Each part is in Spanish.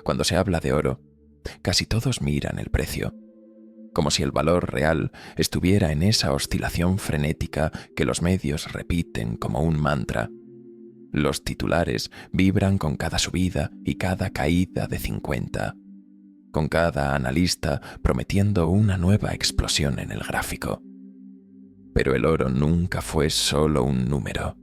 Cuando se habla de oro, casi todos miran el precio, como si el valor real estuviera en esa oscilación frenética que los medios repiten como un mantra. Los titulares vibran con cada subida y cada caída de 50, con cada analista prometiendo una nueva explosión en el gráfico. Pero el oro nunca fue solo un número.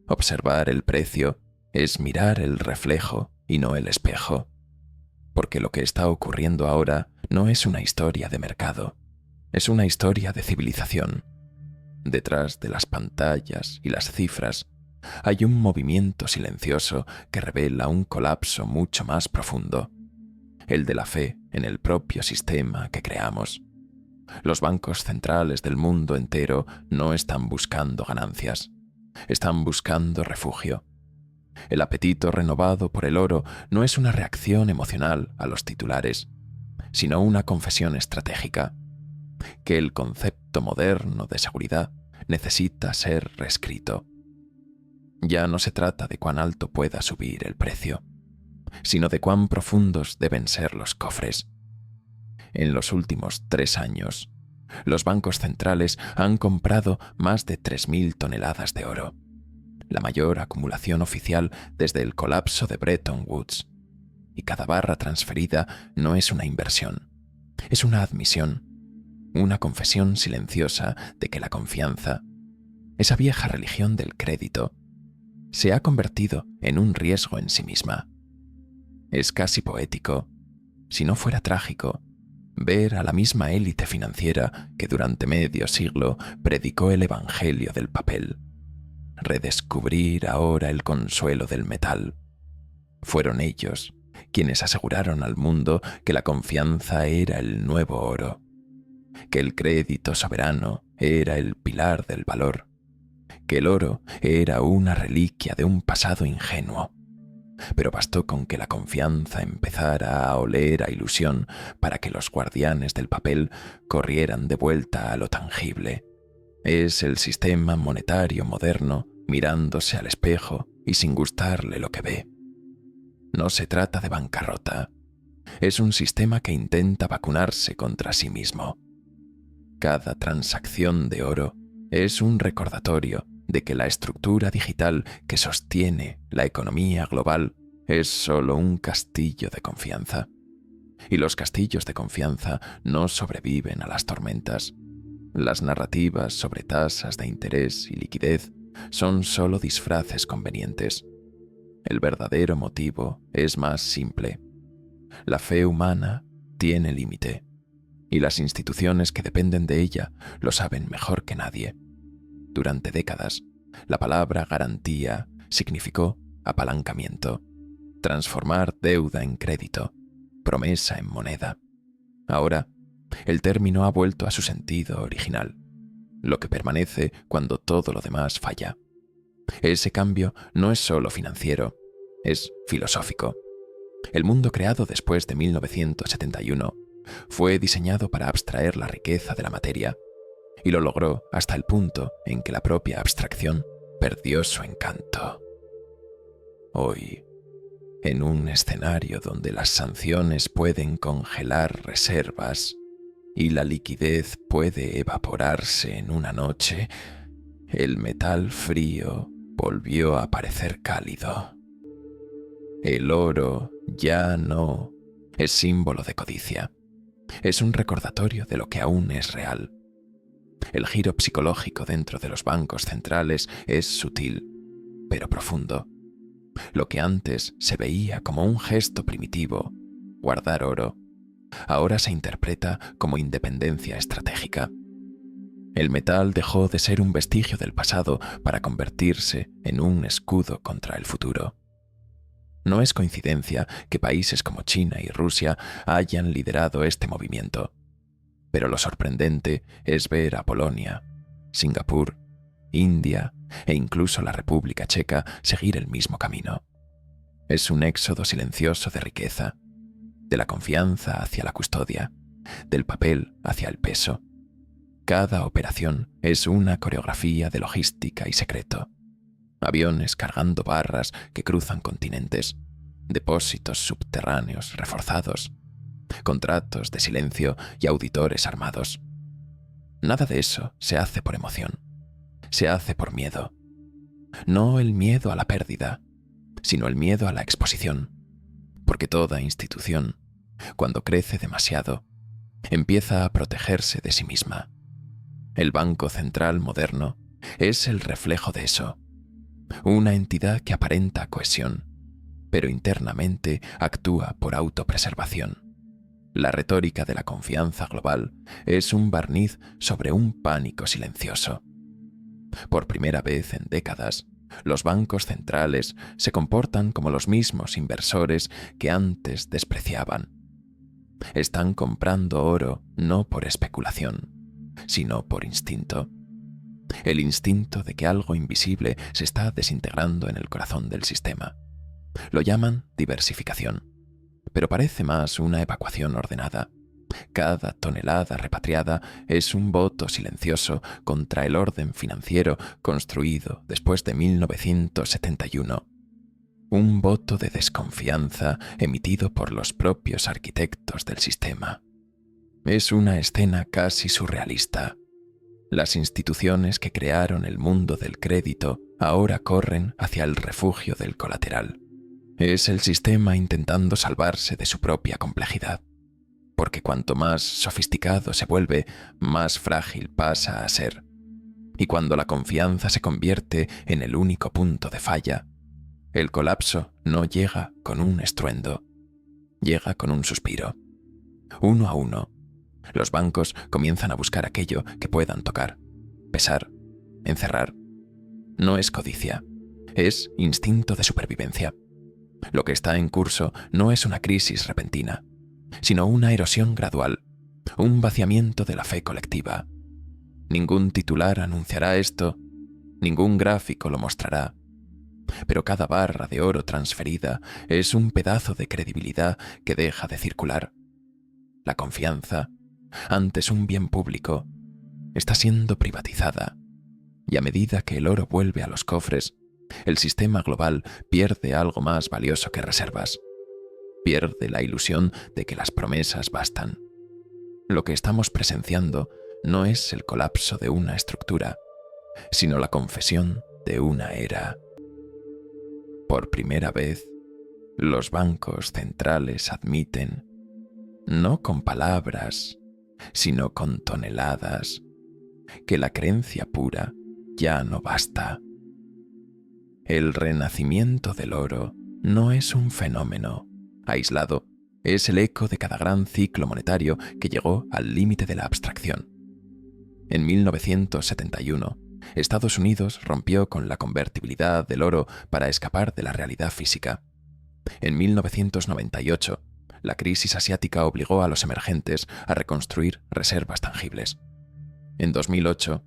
Observar el precio es mirar el reflejo y no el espejo, porque lo que está ocurriendo ahora no es una historia de mercado, es una historia de civilización. Detrás de las pantallas y las cifras hay un movimiento silencioso que revela un colapso mucho más profundo, el de la fe en el propio sistema que creamos. Los bancos centrales del mundo entero no están buscando ganancias, están buscando refugio. El apetito renovado por el oro no es una reacción emocional a los titulares, sino una confesión estratégica, que el concepto moderno de seguridad necesita ser reescrito. Ya no se trata de cuán alto pueda subir el precio, sino de cuán profundos deben ser los cofres. En los últimos 3 años, los bancos centrales han comprado más de 3.000 toneladas de oro, la mayor acumulación oficial desde el colapso de Bretton Woods. Y cada barra transferida no es una inversión, es una admisión, una confesión silenciosa de que la confianza, esa vieja religión del crédito, se ha convertido en un riesgo en sí misma. Es casi poético, si no fuera trágico, ver a la misma élite financiera que durante medio siglo predicó el evangelio del papel, redescubrir ahora el consuelo del metal. Fueron ellos quienes aseguraron al mundo que la confianza era el nuevo oro, que el crédito soberano era el pilar del valor, que el oro era una reliquia de un pasado ingenuo. Pero bastó con que la confianza empezara a oler a ilusión para que los guardianes del papel corrieran de vuelta a lo tangible. Es el sistema monetario moderno mirándose al espejo y sin gustarle lo que ve. No se trata de bancarrota. Es un sistema que intenta vacunarse contra sí mismo. Cada transacción de oro es un recordatorio de que la estructura digital que sostiene la economía global es solo un castillo de confianza. Y los castillos de confianza no sobreviven a las tormentas. Las narrativas sobre tasas de interés y liquidez son solo disfraces convenientes. El verdadero motivo es más simple. La fe humana tiene límite, y las instituciones que dependen de ella lo saben mejor que nadie. Durante décadas, la palabra garantía significó apalancamiento, transformar deuda en crédito, promesa en moneda. Ahora, el término ha vuelto a su sentido original, lo que permanece cuando todo lo demás falla. Ese cambio no es solo financiero, es filosófico. El mundo creado después de 1971 fue diseñado para abstraer la riqueza de la materia, y lo logró hasta el punto en que la propia abstracción perdió su encanto. Hoy, en un escenario donde las sanciones pueden congelar reservas y la liquidez puede evaporarse en una noche, el metal frío volvió a parecer cálido. El oro ya no es símbolo de codicia, es un recordatorio de lo que aún es real. El giro psicológico dentro de los bancos centrales es sutil, pero profundo. Lo que antes se veía como un gesto primitivo, guardar oro, ahora se interpreta como independencia estratégica. El metal dejó de ser un vestigio del pasado para convertirse en un escudo contra el futuro. No es coincidencia que países como China y Rusia hayan liderado este movimiento, pero lo sorprendente es ver a Polonia, Singapur, India e incluso la República Checa seguir el mismo camino. Es un éxodo silencioso de riqueza, de la confianza hacia la custodia, del papel hacia el peso. Cada operación es una coreografía de logística y secreto. Aviones cargando barras que cruzan continentes, depósitos subterráneos reforzados, contratos de silencio y auditores armados. Nada de eso se hace por emoción, se hace por miedo. No el miedo a la pérdida, sino el miedo a la exposición, porque toda institución, cuando crece demasiado, empieza a protegerse de sí misma. El Banco Central moderno es el reflejo de eso, una entidad que aparenta cohesión, pero internamente actúa por autopreservación. La retórica de la confianza global es un barniz sobre un pánico silencioso. Por primera vez en décadas, los bancos centrales se comportan como los mismos inversores que antes despreciaban. Están comprando oro no por especulación, sino por instinto. El instinto de que algo invisible se está desintegrando en el corazón del sistema. Lo llaman diversificación, pero parece más una evacuación ordenada. Cada tonelada repatriada es un voto silencioso contra el orden financiero construido después de 1971. Un voto de desconfianza emitido por los propios arquitectos del sistema. Es una escena casi surrealista. Las instituciones que crearon el mundo del crédito ahora corren hacia el refugio del colateral. Es el sistema intentando salvarse de su propia complejidad, porque cuanto más sofisticado se vuelve, más frágil pasa a ser. Y cuando la confianza se convierte en el único punto de falla, el colapso no llega con un estruendo, llega con un suspiro. Uno a uno, los bancos comienzan a buscar aquello que puedan tocar, pesar, encerrar. No es codicia, es instinto de supervivencia. Lo que está en curso no es una crisis repentina, sino una erosión gradual, un vaciamiento de la fe colectiva. Ningún titular anunciará esto, ningún gráfico lo mostrará, pero cada barra de oro transferida es un pedazo de credibilidad que deja de circular. La confianza, antes un bien público, está siendo privatizada, y a medida que el oro vuelve a los cofres, el sistema global pierde algo más valioso que reservas. Pierde la ilusión de que las promesas bastan. Lo que estamos presenciando no es el colapso de una estructura, sino la confesión de una era. Por primera vez, los bancos centrales admiten, no con palabras, sino con toneladas, que la creencia pura ya no basta. El renacimiento del oro no es un fenómeno aislado, es el eco de cada gran ciclo monetario que llegó al límite de la abstracción. En 1971, Estados Unidos rompió con la convertibilidad del oro para escapar de la realidad física. En 1998, la crisis asiática obligó a los emergentes a reconstruir reservas tangibles. En 2008,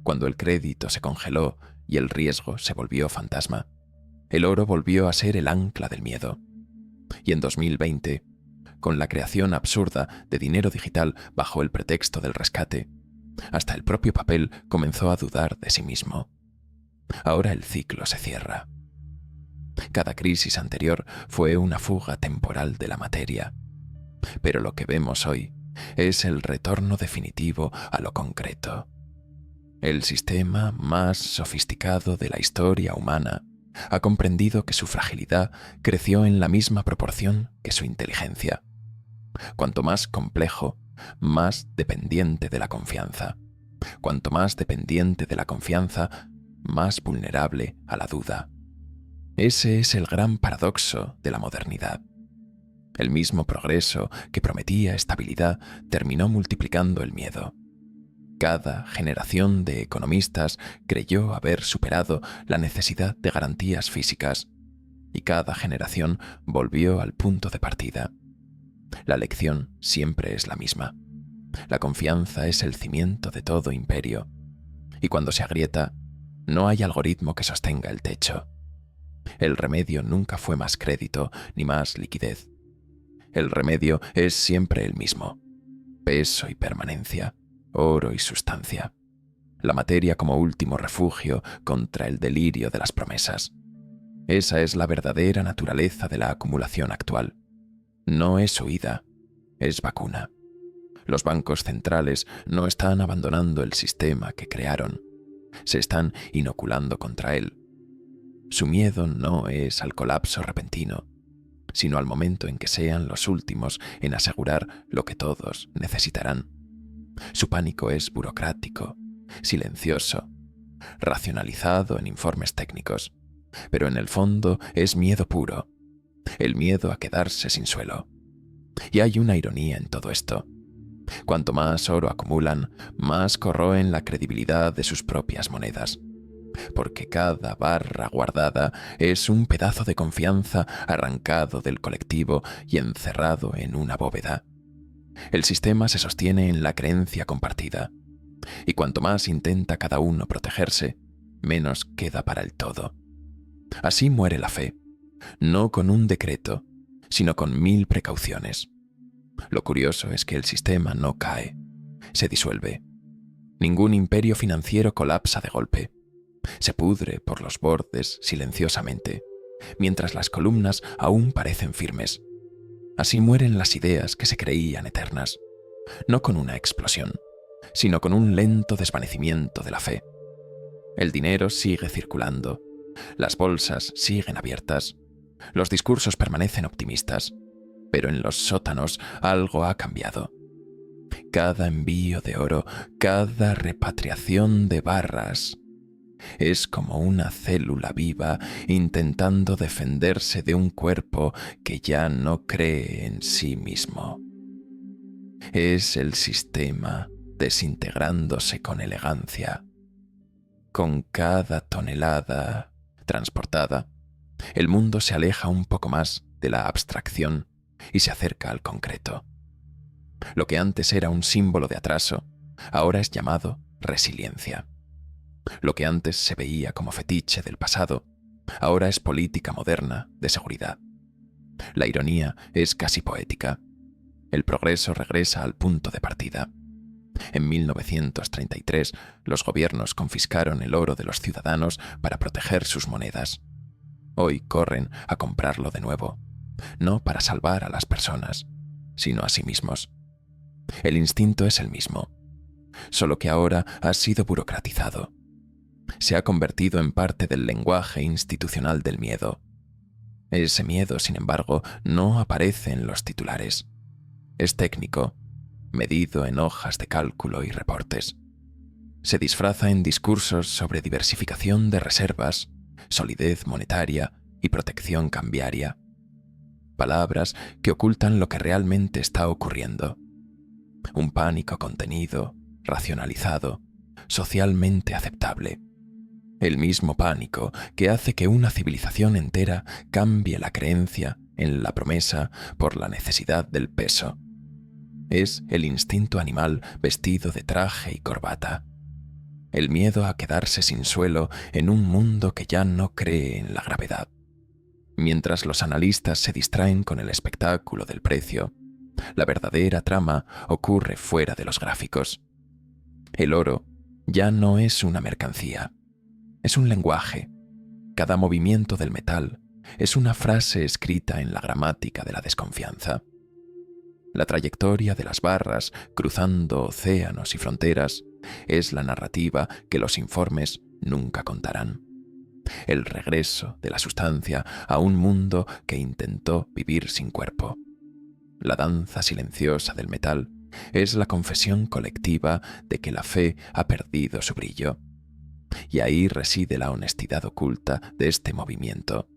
cuando el crédito se congeló y el riesgo se volvió fantasma, el oro volvió a ser el ancla del miedo. Y en 2020, con la creación absurda de dinero digital bajo el pretexto del rescate, hasta el propio papel comenzó a dudar de sí mismo. Ahora el ciclo se cierra. Cada crisis anterior fue una fuga temporal de la materia, pero lo que vemos hoy es el retorno definitivo a lo concreto. El sistema más sofisticado de la historia humana ha comprendido que su fragilidad creció en la misma proporción que su inteligencia. Cuanto más complejo, más dependiente de la confianza. Cuanto más dependiente de la confianza, más vulnerable a la duda. Ese es el gran paradoxo de la modernidad. El mismo progreso que prometía estabilidad terminó multiplicando el miedo. Cada generación de economistas creyó haber superado la necesidad de garantías físicas, y cada generación volvió al punto de partida. La lección siempre es la misma. La confianza es el cimiento de todo imperio, y cuando se agrieta, no hay algoritmo que sostenga el techo. El remedio nunca fue más crédito ni más liquidez. El remedio es siempre el mismo: peso y permanencia, oro y sustancia. La materia como último refugio contra el delirio de las promesas. Esa es la verdadera naturaleza de la acumulación actual. No es huida, es vacuna. Los bancos centrales no están abandonando el sistema que crearon, se están inoculando contra él. Su miedo no es al colapso repentino, sino al momento en que sean los últimos en asegurar lo que todos necesitarán. Su pánico es burocrático, silencioso, racionalizado en informes técnicos, pero en el fondo es miedo puro, el miedo a quedarse sin suelo. Y hay una ironía en todo esto. Cuanto más oro acumulan, más corroen la credibilidad de sus propias monedas, porque cada barra guardada es un pedazo de confianza arrancado del colectivo y encerrado en una bóveda. El sistema se sostiene en la creencia compartida, y cuanto más intenta cada uno protegerse, menos queda para el todo. Así muere la fe, no con un decreto, sino con 1000 precauciones. Lo curioso es que el sistema no cae, se disuelve. Ningún imperio financiero colapsa de golpe. Se pudre por los bordes silenciosamente, mientras las columnas aún parecen firmes. Así mueren las ideas que se creían eternas, no con una explosión, sino con un lento desvanecimiento de la fe. El dinero sigue circulando, las bolsas siguen abiertas, los discursos permanecen optimistas, pero en los sótanos algo ha cambiado. Cada envío de oro, cada repatriación de barras, es como una célula viva intentando defenderse de un cuerpo que ya no cree en sí mismo. Es el sistema desintegrándose con elegancia. Con cada tonelada transportada, el mundo se aleja un poco más de la abstracción y se acerca al concreto. Lo que antes era un símbolo de atraso, ahora es llamado resiliencia. Lo que antes se veía como fetiche del pasado, ahora es política moderna de seguridad. La ironía es casi poética. El progreso regresa al punto de partida. En 1933, los gobiernos confiscaron el oro de los ciudadanos para proteger sus monedas. Hoy corren a comprarlo de nuevo, no para salvar a las personas, sino a sí mismos. El instinto es el mismo, solo que ahora ha sido burocratizado. Se ha convertido en parte del lenguaje institucional del miedo. Ese miedo, sin embargo, no aparece en los titulares. Es técnico, medido en hojas de cálculo y reportes. Se disfraza en discursos sobre diversificación de reservas, solidez monetaria y protección cambiaria. Palabras que ocultan lo que realmente está ocurriendo. Un pánico contenido, racionalizado, socialmente aceptable. El mismo pánico que hace que una civilización entera cambie la creencia en la promesa por la necesidad del peso. Es el instinto animal vestido de traje y corbata. El miedo a quedarse sin suelo en un mundo que ya no cree en la gravedad. Mientras los analistas se distraen con el espectáculo del precio, la verdadera trama ocurre fuera de los gráficos. El oro ya no es una mercancía. Es un lenguaje. Cada movimiento del metal es una frase escrita en la gramática de la desconfianza. La trayectoria de las barras cruzando océanos y fronteras es la narrativa que los informes nunca contarán. El regreso de la sustancia a un mundo que intentó vivir sin cuerpo. La danza silenciosa del metal es la confesión colectiva de que la fe ha perdido su brillo. Y ahí reside la honestidad oculta de este movimiento,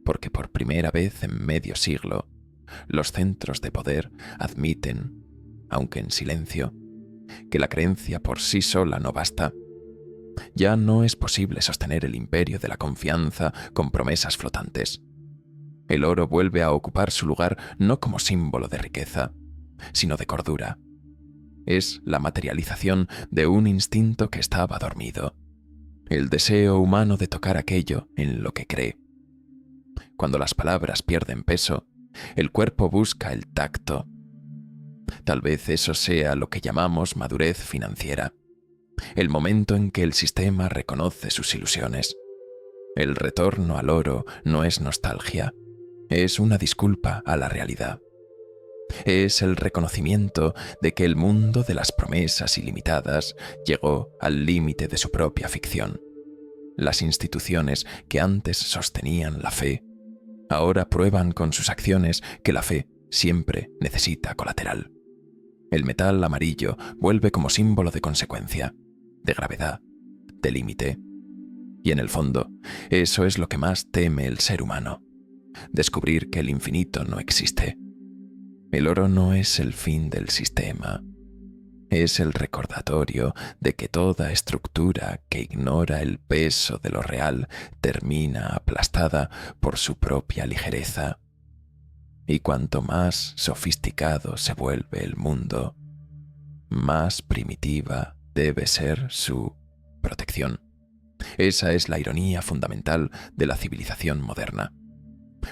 porque por primera vez en medio siglo, los centros de poder admiten, aunque en silencio, que la creencia por sí sola no basta. Ya no es posible sostener el imperio de la confianza con promesas flotantes. El oro vuelve a ocupar su lugar no como símbolo de riqueza, sino de cordura. Es la materialización de un instinto que estaba dormido. El deseo humano de tocar aquello en lo que cree. Cuando las palabras pierden peso, el cuerpo busca el tacto. Tal vez eso sea lo que llamamos madurez financiera, el momento en que el sistema reconoce sus ilusiones. El retorno al oro no es nostalgia, es una disculpa a la realidad. Es el reconocimiento de que el mundo de las promesas ilimitadas llegó al límite de su propia ficción. Las instituciones que antes sostenían la fe, ahora prueban con sus acciones que la fe siempre necesita colateral. El metal amarillo vuelve como símbolo de consecuencia, de gravedad, de límite. Y en el fondo, eso es lo que más teme el ser humano, descubrir que el infinito no existe. El oro no es el fin del sistema, es el recordatorio de que toda estructura que ignora el peso de lo real termina aplastada por su propia ligereza. Y cuanto más sofisticado se vuelve el mundo, más primitiva debe ser su protección. Esa es la ironía fundamental de la civilización moderna.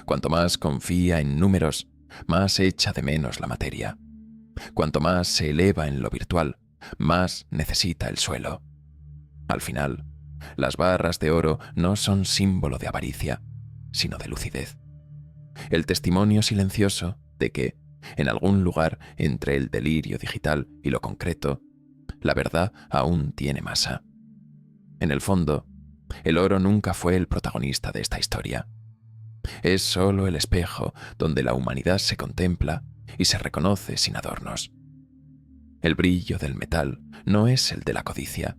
Cuanto más confía en números, más echa de menos la materia. Cuanto más se eleva en lo virtual, más necesita el suelo. Al final, las barras de oro no son símbolo de avaricia, sino de lucidez. El testimonio silencioso de que, en algún lugar entre el delirio digital y lo concreto, la verdad aún tiene masa. En el fondo, el oro nunca fue el protagonista de esta historia. Es solo el espejo donde la humanidad se contempla y se reconoce sin adornos. El brillo del metal no es el de la codicia,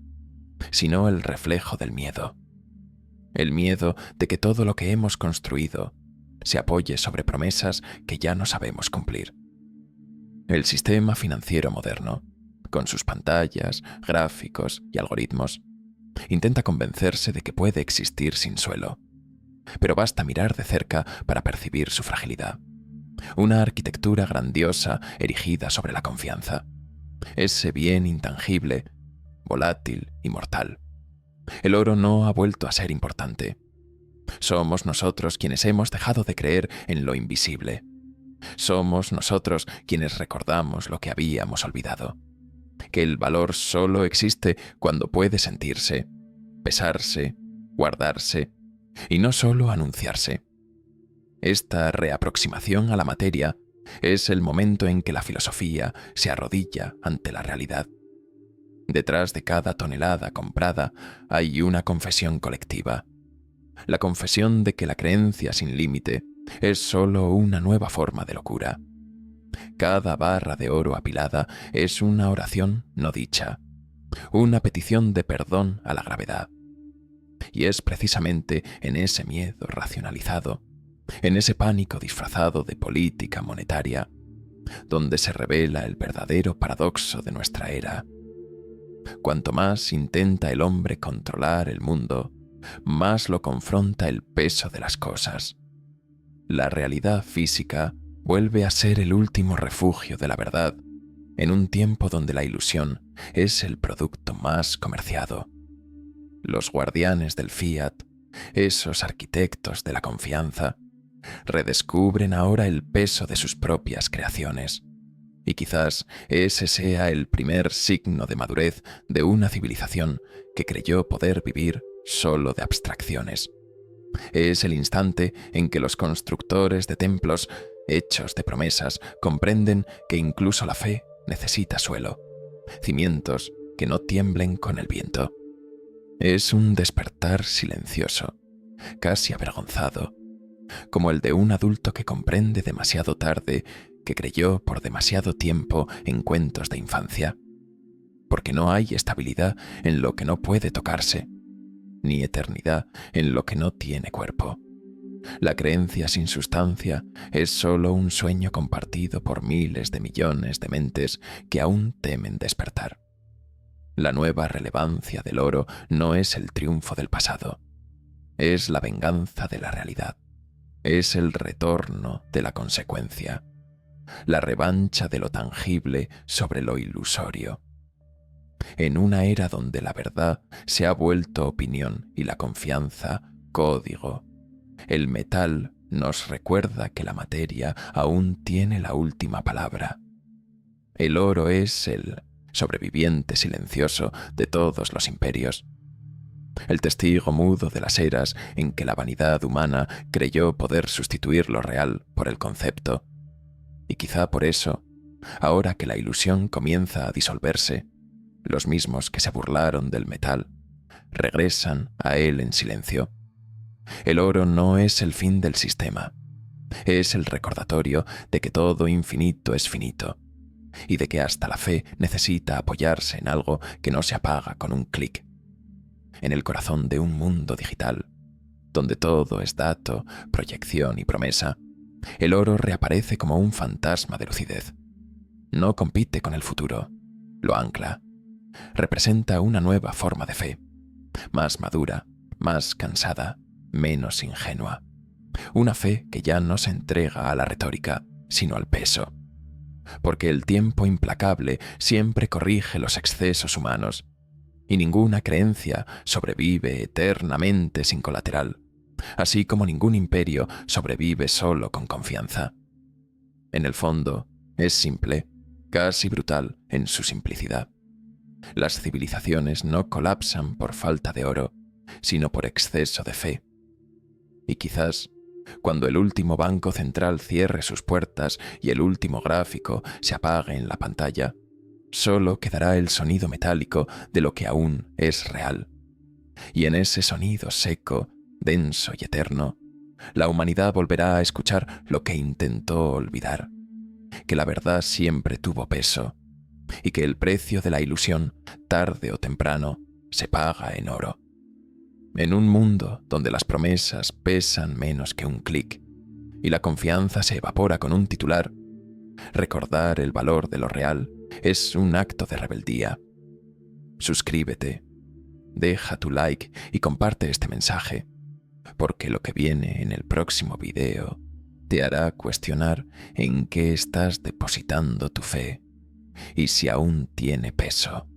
sino el reflejo del miedo. El miedo de que todo lo que hemos construido se apoye sobre promesas que ya no sabemos cumplir. El sistema financiero moderno, con sus pantallas, gráficos y algoritmos, intenta convencerse de que puede existir sin suelo. Pero basta mirar de cerca para percibir su fragilidad. Una arquitectura grandiosa erigida sobre la confianza. Ese bien intangible, volátil y mortal. El oro no ha vuelto a ser importante. Somos nosotros quienes hemos dejado de creer en lo invisible. Somos nosotros quienes recordamos lo que habíamos olvidado. Que el valor solo existe cuando puede sentirse, pesarse, guardarse y no solo anunciarse. Esta reaproximación a la materia es el momento en que la filosofía se arrodilla ante la realidad. Detrás de cada tonelada comprada hay una confesión colectiva. La confesión de que la creencia sin límite es solo una nueva forma de locura. Cada barra de oro apilada es una oración no dicha, una petición de perdón a la gravedad. Y es precisamente en ese miedo racionalizado, en ese pánico disfrazado de política monetaria, donde se revela el verdadero paradoxo de nuestra era. Cuanto más intenta el hombre controlar el mundo, más lo confronta el peso de las cosas. La realidad física vuelve a ser el último refugio de la verdad, en un tiempo donde la ilusión es el producto más comerciado. Los guardianes del fiat, esos arquitectos de la confianza, redescubren ahora el peso de sus propias creaciones. Y quizás ese sea el primer signo de madurez de una civilización que creyó poder vivir solo de abstracciones. Es el instante en que los constructores de templos, hechos de promesas, comprenden que incluso la fe necesita suelo, cimientos que no tiemblen con el viento. Es un despertar silencioso, casi avergonzado, como el de un adulto que comprende demasiado tarde que creyó por demasiado tiempo en cuentos de infancia, porque no hay estabilidad en lo que no puede tocarse, ni eternidad en lo que no tiene cuerpo. La creencia sin sustancia es solo un sueño compartido por miles de millones de mentes que aún temen despertar. La nueva relevancia del oro no es el triunfo del pasado, es la venganza de la realidad, es el retorno de la consecuencia, la revancha de lo tangible sobre lo ilusorio. En una era donde la verdad se ha vuelto opinión y la confianza código, el metal nos recuerda que la materia aún tiene la última palabra. El oro es el sobreviviente silencioso de todos los imperios. el testigo mudo de las eras en que la vanidad humana creyó poder sustituir lo real por el concepto. Y quizá por eso, ahora que la ilusión comienza a disolverse, los mismos que se burlaron del metal regresan a él en silencio. El oro no es el fin del sistema, es el recordatorio de que todo infinito es finito y de que hasta la fe necesita apoyarse en algo que no se apaga con un clic. En el corazón de un mundo digital, donde todo es dato, proyección y promesa, el oro reaparece como un fantasma de lucidez. No compite con el futuro, lo ancla. Representa una nueva forma de fe, más madura, más cansada, menos ingenua. Una fe que ya no se entrega a la retórica, sino al peso. Porque el tiempo implacable siempre corrige los excesos humanos, y ninguna creencia sobrevive eternamente sin colateral, así como ningún imperio sobrevive solo con confianza. En el fondo, es simple, casi brutal en su simplicidad. Las civilizaciones no colapsan por falta de oro, sino por exceso de fe. Y quizás, cuando el último banco central cierre sus puertas y el último gráfico se apague en la pantalla, solo quedará el sonido metálico de lo que aún es real. Y en ese sonido seco, denso y eterno, la humanidad volverá a escuchar lo que intentó olvidar, que la verdad siempre tuvo peso, y que el precio de la ilusión, tarde o temprano, se paga en oro. En un mundo donde las promesas pesan menos que un clic y la confianza se evapora con un titular, recordar el valor de lo real es un acto de rebeldía. Suscríbete, deja tu like y comparte este mensaje, porque lo que viene en el próximo video te hará cuestionar en qué estás depositando tu fe y si aún tiene peso.